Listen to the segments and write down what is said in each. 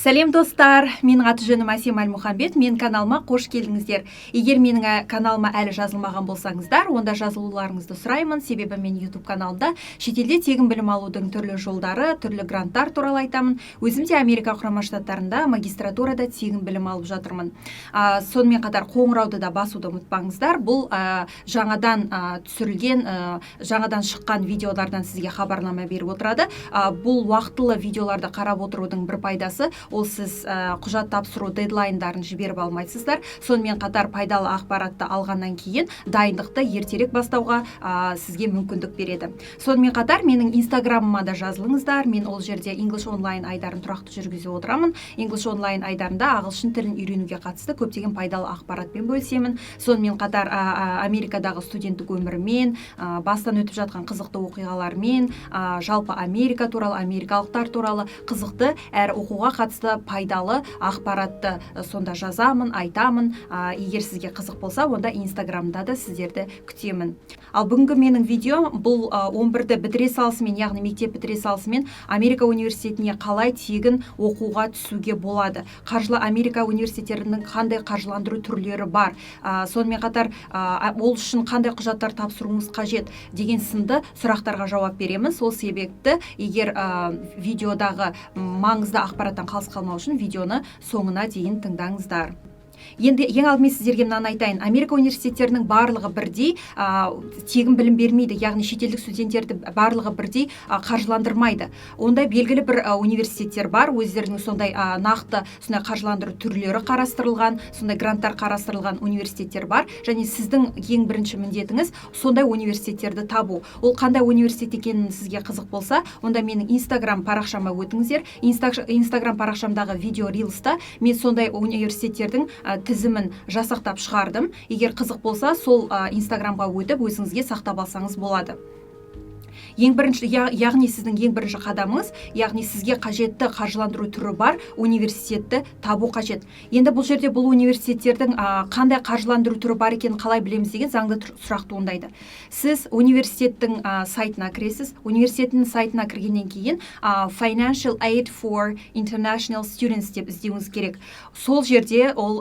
Сәлем достар, менің аты жөнім Әсем Әлмұхамбет, мен каналыма қош келдіңіздер. Егер менің каналыма әлі жазылмаған болсаңыздар, онда жазылуларыңызды сұраймын, себебі мен YouTube каналымда шетелде тегін білім алудың түрлі жолдары, түрлі гранттар туралы айтамын. Өзім де Америка құрама штаттарында магистратурада тегін білім алып жатырмын. Сонымен қатар қоңырауды да басуды ұмытпаңыздар. Бұл жаңадан түсірілген, жаңадан шыққан видеолардан сізге хабарлама беріп отырады. Бұл уақытылы видеоларды қарап отырудың бір пайдасы, ол сіз құжат тапсыру дедлайндарын жіберіп алмайсыздар. Сонымен қатар пайдалы ақпаратты алғаннан кейін дайындықты ертерек бастауға сізге мүмкіндік береді. Сонымен қатар менің инстаграмыма да жазылыңыздар. Мен ол жерде English Online айдарын тұрақты жүргізіп отырамын. English Online айдарында ағылшын тілін үйренуге қатысты көптеген пайдалы ақпаратпен бөлісемін. Сонымен қатар Америкадағы студенттік өмірмен, бастан өтіп жатқан қызықты оқиғалармен, жалпы Америка туралы, америкалықтар туралы қызықты әр оқуға қатысты пайдалы ақпаратты сонда жазамын, айтамын. Егер сізге қызық болса, онда инстаграмда да сіздерді күтемін. Ал бүгінгі менің видео бұл 11-ді бітіре салысымен, яғни мектеп бітіре салысымен Америка университетіне қалай тегін оқуға түсуге болады. Америка университеттерінің қандай қаржыландыру түрлері бар. Сонымен қатар ол үшін қандай құжаттар тапсыруымыз қажет деген сынды сұрақтарға жауап беремін. Сол себепті егер видеодағы маңызды ақпараттан қалыс қалмау үшін видеоны соңына дейін тыңдаңыздар. Енді ең алдымен сіздерге мынаны айтайын. Америка университеттерінің барлығы бірдей тегін білім бермейді, яғни шетелдік студенттерді барлығы бірдей қаржыландырмайды. Онда белгілі бір университеттер бар, өздерінің сондай нақты сондай қаржыландыру түрлері қарастырылған, сондай гранттар қарастырылған университеттер бар, және сіздің ең бірінші міндетіңіз сондай университеттерді табу. Ол қандай университет екенін сізге қызық болса, онда менің инстаграм парақшама өтіңіздер. Инстаграм парақшамдағы видео рилста мен сондай университеттердің тізімін жасақтап шығардым. Егер қызық болса, сол инстаграмға өтіп өзіңізге сақтап алсаңыз болады. Яғни сіздің ең бірінші қадамыңыз, яғни сізге қажетті қаржыландыру түрі бар университетті табу қажет. Енді бұл жерде бұл университеттердің қандай қаржыландыру түрі бар екенін қалай білеміз деген заңды сұрақ туындайды. Сіз университеттің сайтына кіресіз. Университеттің сайтына кіргеннен кейін Financial Aid for International Students деп іздеуіңіз керек. Сол жерде ол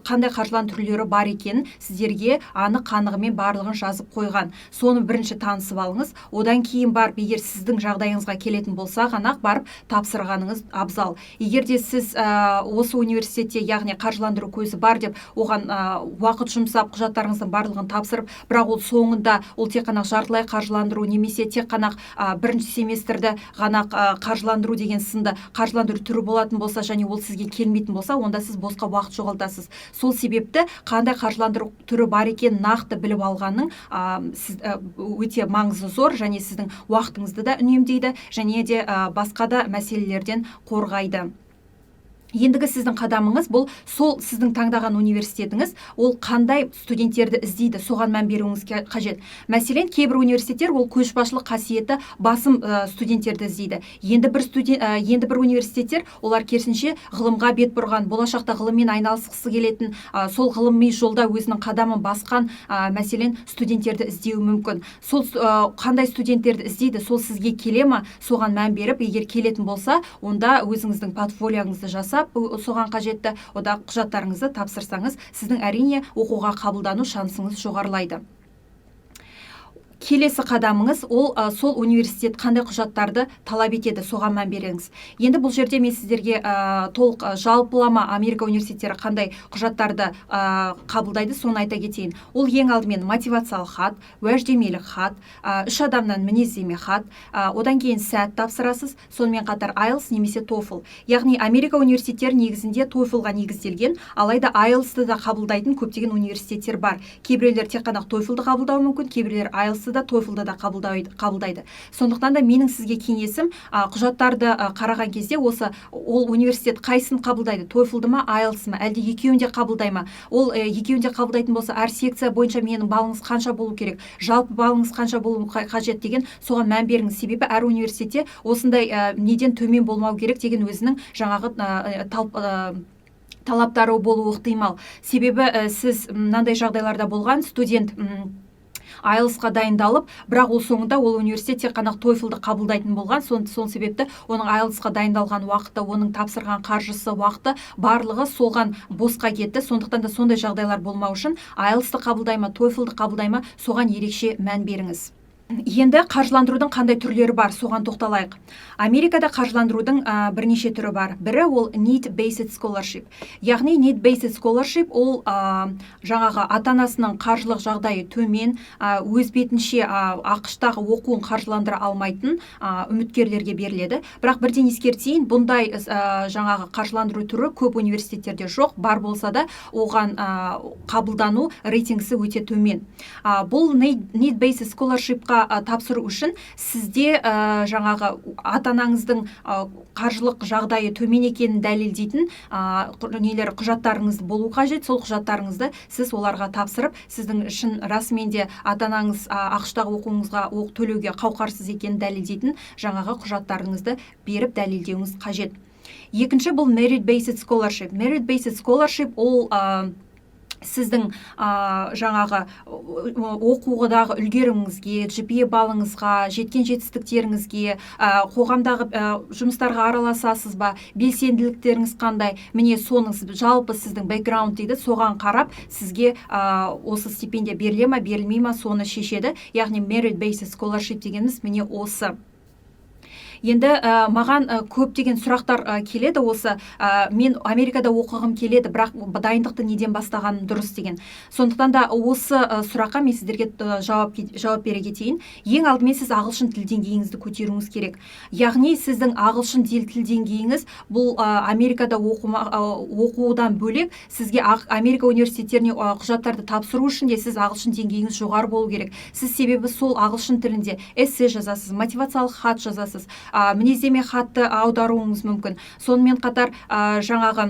қандай қаржыландыру түрлері бар екенін сіздерге анық-қанығымен барлығын жазып қойған. Соны бірінші танысып алыңыз. Одан кейін барып, егер сіздің жағдайыңызға келетін болса ғана барып тапсырғаныңыз абзал. Егер де сіз осы университетте, яғни қаржыландыру көзі бар деп, оған уақыт жұмсап, құжаттарыңыздың барлығын тапсырып, бірақ ол соңында ол тек қана жартылай қаржыландыру немесе тек қана бірінші семестрді ғана қаржыландыру деген сынды қаржыландыру түрі болатын болса, және ол сізге келмейтін болса, онда сіз босқа уақыт жоғалтасыз. Сол себепті қандай қаржыландыру түрі бар екенін нақты біліп алғанның өте маңызы зор, және сіздің уақытыңызды да үнемдейді, және де басқа да мәселелерден қорғайды. Ендігі сіздің қадамыңыз бұл сол сіздің таңдаған университетіңіз, ол қандай студенттерді іздейді, соған мән беруіңіз қажет. Мәселен, кейбір университеттер ол көшбасшылық қасиеті басым студенттерді іздейді. Енді бір университеттер олар керісінше ғылымға бет бұрған, болашақта ғылыммен айналысқысы келетін, сол ғылыми жолда өзінің қадамын басқан, мәселен, студенттерді іздеуі мүмкін. Сол қандай студенттерді іздейді, сол сізге келе ме, соған мән беріп, егер келетін болса, онда өзіңіздің портфолиоңызды жасап, соған қажетті құжаттарыңызды тапсырсаңыз, сіздің әрине оқуға қабылдану шансыңыз жоғарылайды. Келесі қадамыңыз, ол сол университет қандай құжаттарды талап етеді, соған мән беріңіз. Енді бұл жерде мен сіздерге толық жалпылама Америка университеттері қандай құжаттарды қабылдайды, соны айта кетейін. Ол ең алдымен мотивациялық хат, уәждемелік хат, 3 адамнан мінездеме хат, одан кейін сәт тапсырасыз, сонымен қатар IELTS немесе TOEFL. Яғни Америка университеттері негізінде TOEFL-ға негізделген, алайда IELTS-ды да қабылдайтын көптеген университеттер бар. Кейбіреулер тек қана TOEFL-ды қабылдауы мүмкін, кейбіреулер IELTS-ды да TOEFL-ды да қабылдайды. Сондықтан да менің сізге кеңесім, құжаттарды қараған кезде ол университет қайсысын қабылдайды, TOEFL-ды ма, IELTS-ма, әлде екеуін де қабылдай ма? Ол екеуін де қабылдайтын болса, әр секция бойынша менің балыңыз қанша болу керек, жалпы балыңыз қанша болу қажет деген соған мән беріңіз. Себебі әр университетте осындай неден төмен болмау керек деген өзінің жаңағы талаптары болуы ықтимал. Себебі сіз мынандай жағдайларда болған студент IELTS-қа дайындалып, бірақ ол соңында ол университет тек қана TOEFL-ды қабылдайтын болған. Сол себепті оның IELTS-қа дайындалған уақыты, оның тапсырған қаржысы, уақыты барлығы соған босқа кетті. Сондықтан да сондай жағдайлар болмау үшін IELTS-ті қабылдай ма, TOEFL-ды қабылдай ма, соған ерекше мән беріңіз. Енді қаржыландырудың қандай түрлері бар, соған тоқталайық. Америкада қаржыландырудың бірнеше түрі бар. Бірі ол Need-Based Scholarship. Яғни Need-Based Scholarship ол жаңағы ата-анасының қаржылық жағдайы төмен, өз бетінше ақш-тағы оқуын қаржыландыра алмайтын үміткерлерге беріледі. Бірақ бірден ескертейін, бұндай жаңағы қаржыландыру түрі көп университеттерде жоқ, бар болса да оған қабылдану рейтингісі өте төмен. Бұл Need-Based Scholarship-қа тапсыру үшін сізде жаңағы ата-анаңыздың қаржылық жағдайы төмен екенін дәлелдейтін құжаттарыңыз болу қажет. Сол құжаттарыңызды сіз оларға тапсырып, сіздің шын расымен де ата-анаңыз ақш-тағы оқуыңызға төлеуге қауқарсыз екенін дәлелдейтін жаңағы құжаттарыңызды беріп дәлелдеуіңіз қажет. Екінші бұл Merit-Based Scholarship. Merit-Based Scholarship ол сіздің жаңағы оқудағы үлгеріміңізге, GPA балыңызға, жеткен жетістіктеріңізге, қоғамдағы жұмыстарға араласасыз ба, белсенділіктеріңіз қандай, міне соның жалпы сіздің бэкграунд дейді, соған қарап сізге осы стипендия беріле ма, берілмей ма, соны шешеді. Яғни Merit-Based Scholarship дегеніміз міне осы. Енді маған көптеген сұрақтар келеді осы, мен Америкада оқығым келеді, бірақ дайындықты неден бастағаным дұрыс деген. Сондықтан да осы сұраққа мен сіздерге жауап бере кетейін. Ең алдымен сіз ағылшын тіл деңгейіңізді көтеруіңіз керек. Яғни сіздің ағылшын тіл деңгейіңіз бұл Америкада оқудан бөлек сізге Америка университеттеріне құжаттарды тапсыру үшін де сіз ағылшын деңгейіңіз жоғары болу керек. Сіз себебі сол ағылшын тілінде эссе жазасыз, мотивациялық хат жазасыз, мінездеме хатты аударуыңыз мүмкін. Сонымен қатар жаңағы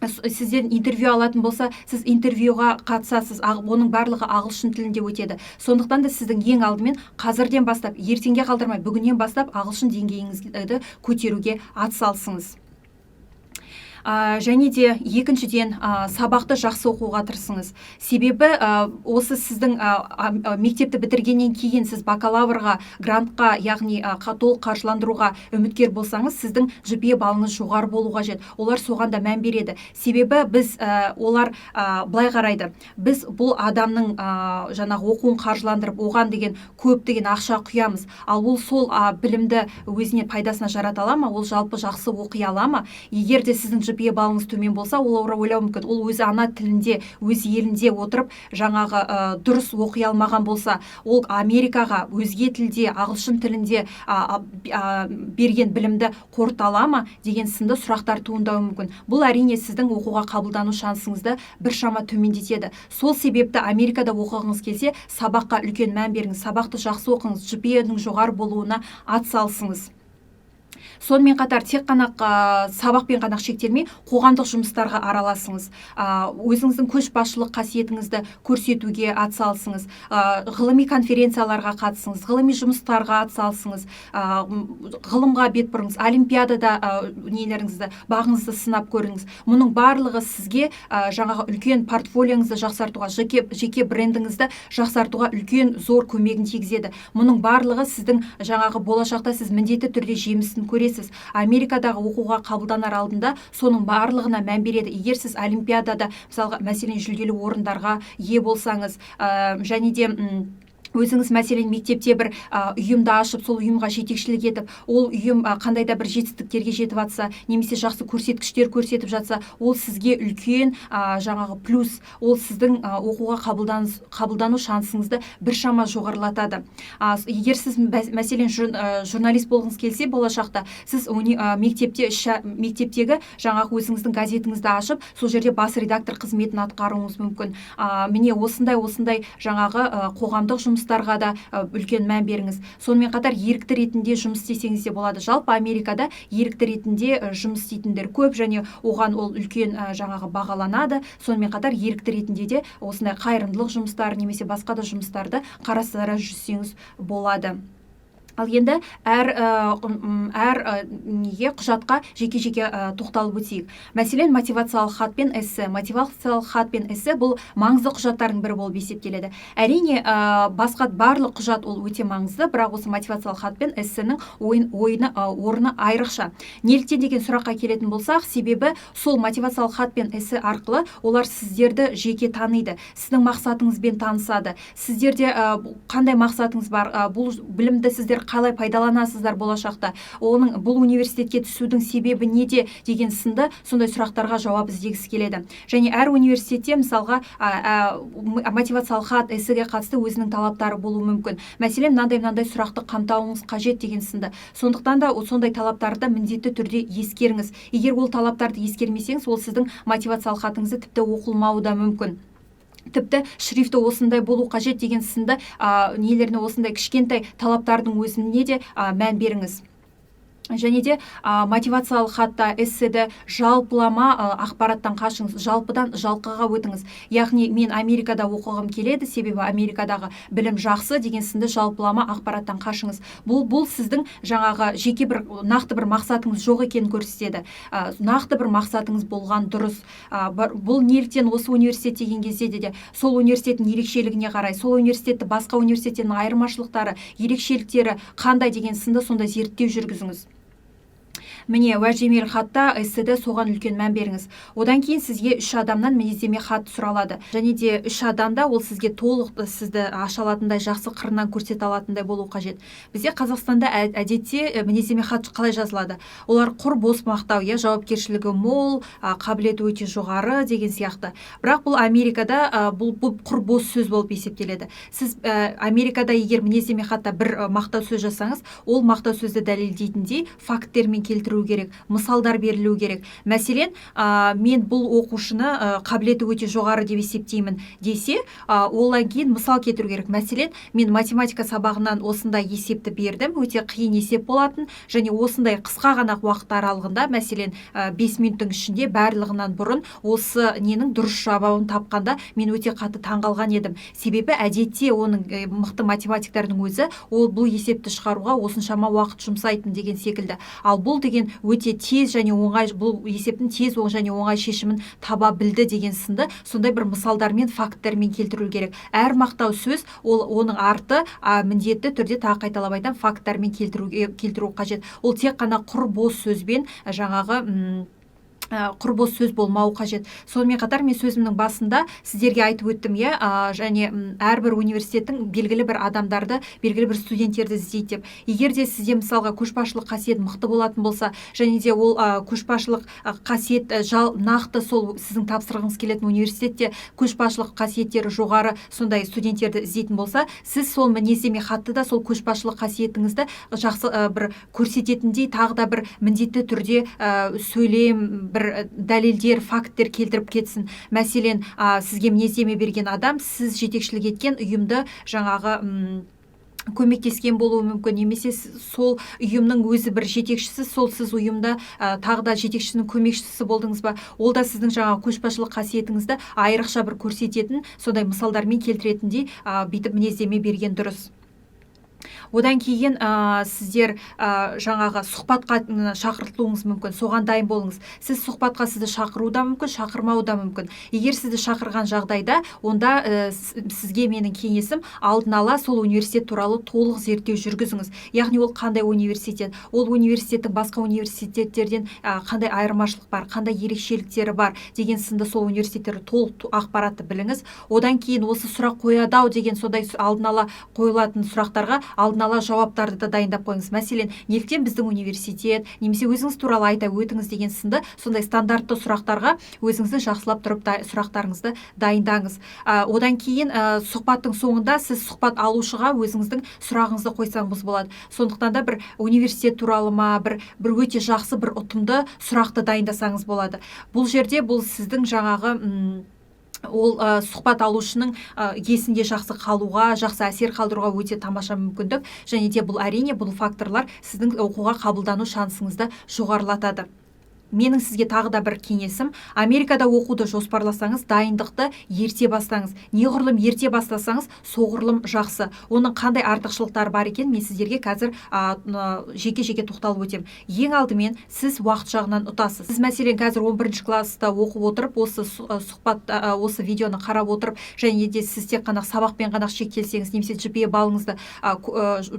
сізден интервью алатын болса, сіз интервьюға қатысасыз, оның барлығы ағылшын тілінде өтеді. Сондықтан да сіздің ең алдымен қазірден бастап, ертеңге қалдырмай, бүгіннен бастап ағылшын деңгейіңізді көтеруге атсалысыңыз. Және де екіншіден сабақты жақсы оқуға тырысыңыз. Себебі осы сіздің мектепті бітіргеннен кейін сіз бакалаврға, грантқа, яғни толық қаржыландыруға үміткер болсаңыз, сіздің GPA балыңыз жоғары болу қажет. Олар соған да мән береді. Себебі олар былай қарайды. Біз бұл адамның жаңағы оқуын қаржыландырып, оған деген көптеген ақша құямыз. Ал ол сол білімді өзіне пайдасына жарата ала ма? Ол жалпы жақсы оқи ала ма? Егер де сіздің GPA балыңыз төмен болса, ол ойлауы мүмкін. Ол өзі ана тілінде, өз елінде отырып, жаңағы дұрыс оқи алмаған болса, ол Америкаға өзге тілде, ағылшын тілінде берген білімді қорыта ала ма деген сынды сұрақтар туындауы мүмкін. Бұл әрине сіздің оқуға қабылдану шансыңызды біршама төмендетеді. Сол себепті Америкада оқығыңыз келсе, сабаққа үлкен мән беріңіз, сабақты жақсы оқыңыз, GPA-ның жоғары болуына атсалысыңыз. Сонымен қатар тек қана сабақпен ғана шектелмей, қоғамдық жұмыстарға араласыңыз. Өзіңіздің көшбасшылық қасиетіңізді көрсетуге атсалысыңыз. Ғылыми конференцияларға қатысыңыз, ғылыми жұмыстарға атсалысыңыз. Ғылымға бет бұрыңыз, олимпиадада нелеріңізді, бағыңызды сынап көріңіз. Мұның барлығы сізге жаңағы үлкен портфолиоңызды жақсартуға, жеке брендіңізді жақсартуға үлкен зор көмегін тигізеді. Мұның барлығы сіздің жаңағы болашақта сіз міндетті түрде жемісін көресіз. Америкадағы оқуға қабылданар алдында соның барлығына мән береді. Егер сіз олимпиадада, мысалға, мәселен жүлделі орындарға ие болсаңыз, және де өзіңіз мәселен мектепте бір ұйымды ашып, сол ұйымға жетекшілік етіп, ол ұйым қандай да бір жетістіктерге жетіп жатса, немесе жақсы көрсеткіштер көрсетіп жатса, ол сізге үлкен жаңағы плюс, ол сіздің оқуға қабылдану шансыңызды біршама жоғарылатады. Егер сіз мәселен журналист болғыңыз келсе, болашақта сіз мектептегі жаңағы өзіңіздің газетіңізді ашып, сол жерде бас редактор қызметін атқаруыңыз мүмкін. Міне осындай жаңағы қоғамдық жұмыстарға да үлкен мән беріңіз. Сонымен қатар ерікті ретінде жұмыс істесеңіз де болады. Жалпы Америкада ерікті ретінде жұмыс істейтіндер көп, және оған ол үлкен жаңағы бағаланады. Сонымен қатар ерікті ретінде де осындай қайырымдылық жұмыстар немесе басқа да жұмыстарды қарастыра жүрсеңіз болады. Ал енді неге құжатқа жеке-жеке тоқталып өтейік. Мәселен, мотивациялық хат пен эссе. Мотивациялық хат пен эссе бұл маңызды құжаттардың бірі болып есептеледі. Әрине, басқа барлық құжат ол өте маңызды, бірақ осы мотивациялық хат пен эссенің орны айрықша. Неліктен деген сұраққа келетін болсақ, себебі сол мотивациялық хат пен эссе арқылы олар сіздерді жеке таниды, сіздің мақсатыңызбен танысады. Сіздерде қандай мақсатыңыз бар, бұл білімді сіздер қалай пайдаланасыздар болашақта, бұл университетке түсудің себебі неде деген сынды сондай сұрақтарға жауап іздегісі келеді. Және әр университетте мысалға мотивациялық хат, эссеге қатысты өзінің талаптары болуы мүмкін. Мәселен, мынандай сұрақты қамтауыңыз қажет деген сынды. Сондықтан да сондай талаптарды міндетті түрде ескеріңіз. Егер ол талаптарды ескермесеңіз, ол сіздің мотивациялық хатыңызды тіпті оқылмауы да мүмкін. Тіпті шрифті осындай болу қажет деген сынды нелеріне осындай кішкентай талаптардың өзіне де мән беріңіз. Және де мотивациялық хатта, эсседе жалпылама ақпараттан қашыңыз, жалпыдан жалқыға өтіңіз. Яғни мен Америкада оқығым келеді, себебі Америкадағы білім жақсы деген сынды жалпылама ақпараттан қашыңыз. Бұл сіздің жаңағы жеке бір нақты бір мақсатыңыз жоқ екенін көрсетеді. Нақты бір мақсатыңыз болған дұрыс. Бұл неліктен осы университет деген кезде де сол университеттің ерекшелігіне қарай, сол университетті басқа университеттің айырмашылықтары, ерекшеліктері қандай деген сынды сонда зерттеу жүргізіңіз. Міне, уәждемелі хатта, эсседе соған үлкен мән беріңіз. Одан кейін сізге 3 адамнан мінездеме хат сұралады. Және де 3 адамда ол сізге толық сізді аша алатындай, жақсы қырынан көрсете алатындай болу қажет. Бізде Қазақстанда әдетте мінездеме хат қалай жазылады? Олар құр бос мақтау, жауапкершілігі мол, қабілеті өте жоғары деген сияқты. Бірақ бұл Америкада бұл құр бос сөз болып есептеледі. Сіз Америкада егер мінездеме хатта бір мақтау сөз жасаңыз, ол мақтау сөзді дәлелдейтіндей факттермен келтіру керек, мысалдар берілу керек. Мәселен, мен бұл оқушыны қабілеті өте жоғары деп есептеймін десе, олан кейін мысал кетіру керек. Мәселен, мен математика сабағынан осындай есепті бердім, өте қиын есеп болатын, және осындай қысқа ғана уақыт аралығында, мәселен, 5 минуттың ішінде барлығынан бұрын осы ненің дұрыс жауабын тапқанда мен өте қатты таңғалған едім. Себебі әдетте оның мықты математиктердің өзі бұл есепті шығаруға осыншама уақыт жұмсайтын деген секілді. Ал бұл деген өте тез және оңай, бұл есептің тез және оңай шешімін таба білді деген сынды сондай бір мысалдармен, факттермен келтіру керек. Әр мақтау сөз, оның арты міндетті түрде тағы қайталап айтам, факттермен келтіру қажет. Ол тек қана құр бос сөзбен жаңағы құр бос сөз болмауы қажет. Сонымен қатар мен сөзімнің басында сіздерге айтып өттім, және әрбір университеттің белгілі бір адамдарды, белгілі бір студенттерді іздейді деп. Егер де сізде мысалға көшбасшылық қасиет мықты болатын болса, және де ол көшбасшылық қасиет нақты сол сіздің тапсырғыңыз келетін университетте көшбасшылық қасиеттері жоғары сондай студенттерді іздейтін болса, сіз сол мінездеме хатты да сол көшбасшылық қасиетіңізді жақсы бір көрсететіндей тағы да бір міндетті түрде сөйлем, бір дәлелдер, факттер келтіріп кетсін. Мәселен, сізге мінездеме берген адам, сіз жетекшілік еткен ұйымды жаңағы көмектескен болуы мүмкін, немесе сол ұйымның өзі бір жетекшісі, сол сіз ұйымда тағы да жетекшісінің көмекшісі болдыңыз ба, ол да сіздің жаңағы көшбасшылық қасиетіңізді айрықша бір көрсететін, сондай мысалдармен келтіретіндей бүйтіп мінездеме берген дұрыс. Одан кейін сіздер жаңағы сұхбатқа шақыртылуыңыз мүмкін, соған дайын болыңыз. Сіз сұхбатқа сізді шақыру да мүмкін, шақырмау да мүмкін. Егер сізді шақырған жағдайда, онда сізге менің кеңесім алдын ала сол университет туралы толық зерттеу жүргізіңіз. Яғни ол қандай университет, ол университеттің басқа университеттерден қандай айырмашылық бар, қандай ерекшеліктері бар деген сынды сол университеттерді толық ақпаратты біліңіз. Одан кейін осы сұрақ қояды-ау деген сондай алдын ала қойылатын сұрақтарға алдын ала жауаптарды да дайындап қойыңыз. Мәселен, неліктен біздің университет, немесе өзіңіз туралы айта өтіңіз деген сынды сондай стандартты сұрақтарға өзіңізді жақсылап тұрып сұрақтарыңызды дайындаңыз. Одан кейін сұхбаттың соңында сіз сұхбат алушыға өзіңіздің сұрағыңызды қойсаңыз болады. Сондықтан да бір университет туралы ма, бір өте жақсы бір ұтымды сұрақты дайындасаңыз болады. Бұл жерде бұл сіздің жаңағы ол сұхбат алушының есінде жақсы қалуға, жақсы әсер қалдыруға өте тамаша мүмкіндік, және де бұл әрине бұл факторлар сіздің оқуға қабылдану шансыңызды жоғарылатады. менің сізге тағы да бір кеңесім, Америкада оқуды жоспарласаңыз, дайындықты ерте бастаңыз. Неғұрлым ерте бастасаңыз, соғұрлым жақсы. Оның қандай артықшылықтары бар екен, мен сіздерге қазір жеке-жеке тоқталып өтем. Ең алдымен сіз уақыт жағынан ұтасыз. Сіз мәселен қазір 11 класста оқып отырып, осы видеоны қарап отырып, және де сіз тек қана сабақпен ғана шектелсеңіз, немесе GPA балыңызды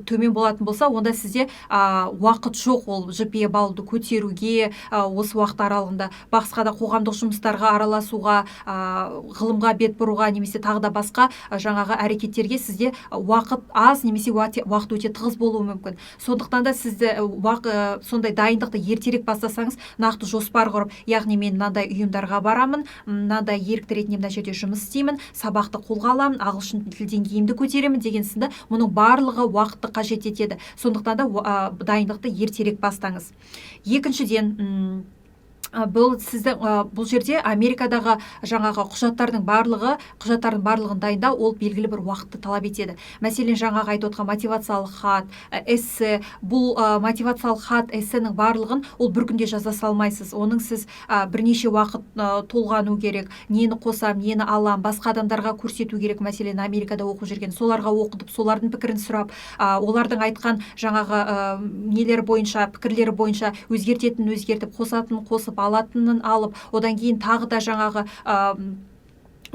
төмен болатын болса, онда сізде уақыт жоқ ол GPA балды көтеруге, осы уақыт аралығында басқа да қоғамдық жұмыстарға араласуға, ғылымға бет бұруға, немесе тағы да басқа жаңағы әрекеттерге сізде уақыт аз, немесе уақыт өте тығыз болуы мүмкін. Сондықтан да сізді сондай дайындықты ертерек бастасаңыз, нақты жоспар құрып, яғни мен мынандай ұйымдарға барамын, мынандай ерікті ретінде мына жерде жұмыс істеймін, сабақты қолға аламын, ағылшын тіл деңгейімді көтеремін деген сынды, мұның барлығы уақытты қажет етеді. Сондықтан да дайындықты ертерек бастаңыз. Екіншіден, бұл жерде Америкадағы жаңағы құжаттардың барлығын дайындау, ол белгілі бір уақытты талап етеді. Мәселен, жаңағы айтып отқан мотивациялық хат, эссе, бұл мотивациялық хат, эссенің барлығын ол бір күнде жаза салмайсыз. Оның сіз бірнеше уақыт толғану керек, нені қосам, нені алам, басқа адамдарға көрсету керек. Мәселен, Америкада оқып жүрген, соларға оқытып, солардың пікірін сұрап, олардың айтқан жаңағы пікірлері бойынша өзгертетінін өзгертіп, қосатынын қосып, алатынын алып, одан кейін тағы да жаңағы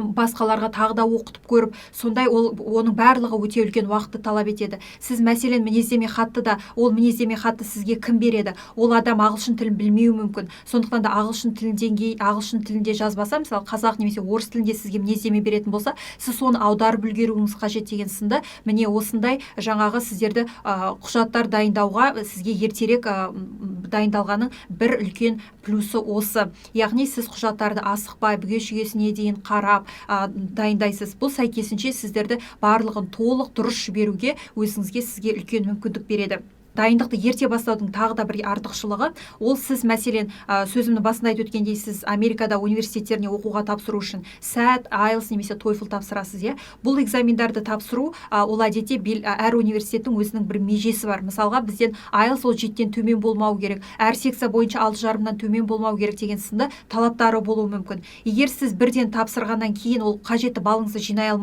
басқаларға тағы да оқытып көріп, сондай оның барлығы өте үлкен уақытты талап етеді. Сіз мәселен мінездеме хатты да, ол мінездеме хатты сізге кім береді? Ол адам ағылшын тілін білмеуі мүмкін. Сондықтан да ағылшын тілінде жазбаса, мысалы қазақ немесе орыс тілінде сізге мінездеме беретін болса, сіз соны аударып үлгеруіңіз қажет деген сынды. Міне осындай жаңағы сіздерді құжаттар дайындауға сізге ертерек дайындалғаның бір үлкен плюсы осы. Яғни сіз құжаттарды асықпай, бүге-шүгесіне дейін қарап дайындайсыз. Бұл сәйкесінше сіздерді барлығын толық дұрыс жіберуге сізге үлкен мүмкіндік береді. Дайындықты ерте бастаудың тағы да бір артықшылығы, ол сіз мәселен сөзімнің басында айтып өткендей, сіз Америкада университеттеріне оқуға тапсыру үшін SAT, IELTS немесе TOEFL тапсырасыз, Бұл экзамендарды тапсыру, ол әдетте әр университеттің өзінің бір межесі бар. Мысалға, бізден IELTS ол 7-тен төмен болмау керек, әр секция бойынша 6,5-нан төмен болмау керек деген сынды талаптары болуы мүмкін. Егер сіз бірден тапсырғаннан кейін ол қажетті балыңызды жинай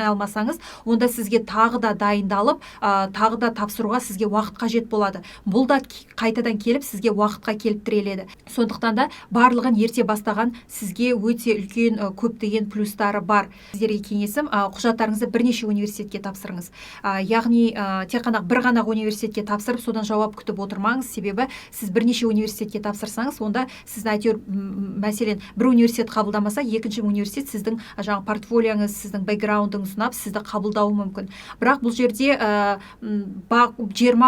алмасаңыз, онда сізге тағы да дайындалып, тағы да тапсыруға сізге уақыт қажет болады. Бұл да қайтадан келіп сізге уақытқа келіп тіреледі. Сондықтан да барлығын ерте бастаған сізге өте үлкен көптеген плюстары бар. Сіздерге кеңесім, құжаттарыңызды бірнеше университетке тапсырыңыз. Яғни тек қана бір ғана университетке тапсырып, содан жауап күтіп отырмаңыз. Себебі сіз бірнеше университетке тапсырсаңыз, онда сіз әйтеуір мәселен бір университет қабылдамаса, екінші университет сіздің жаңағы портфолиоңыз, сіздің бэкграундыңыз ұнап, сізді қабылдауы мүмкін. Бірақ бұл жерде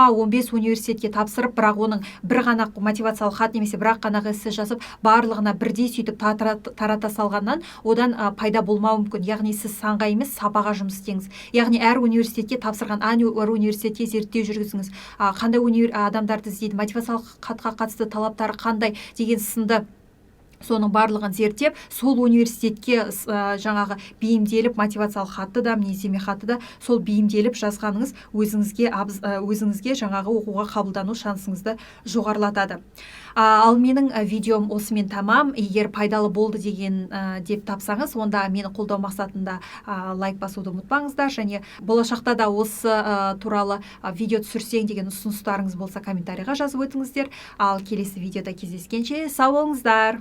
20-15 университетке тапсырып, бірақ оның бір ғана мотивациялық хат немесе бірақ қана эссе жазып, барлығына бірдей сөйтіп тарата салғаннан одан пайда болмауы мүмкін. Яғни сіз санға емес, сапаға жұмыс істеңіз. Яғни әр университетке тапсырған, әр университетке зерттеу жүргізіңіз. Қандай адамдарды іздейді, мотивациялық хатқа қатысты талаптары қандай деген сынды, соның барлығын зерттеп, сол университетке жаңағы бейімделіп, мотивациялық хатты да, мінездеме хатты да сол бейімделіп жазғаныңыз өзіңізге жаңағы оқуға қабылдану шансыңызды жоғарылатады. Ал менің видеом осымен тамам. Егер пайдалы болды деп тапсаңыз, онда мені қолдау мақсатында лайк басуды ұмытпаңыздар, және болашақта да осы туралы видео түсірсең деген ұсыныстарыңыз болса комментарийға жазып өтіңіздер. Ал келесі видеода кездескенше сау болыңыздар.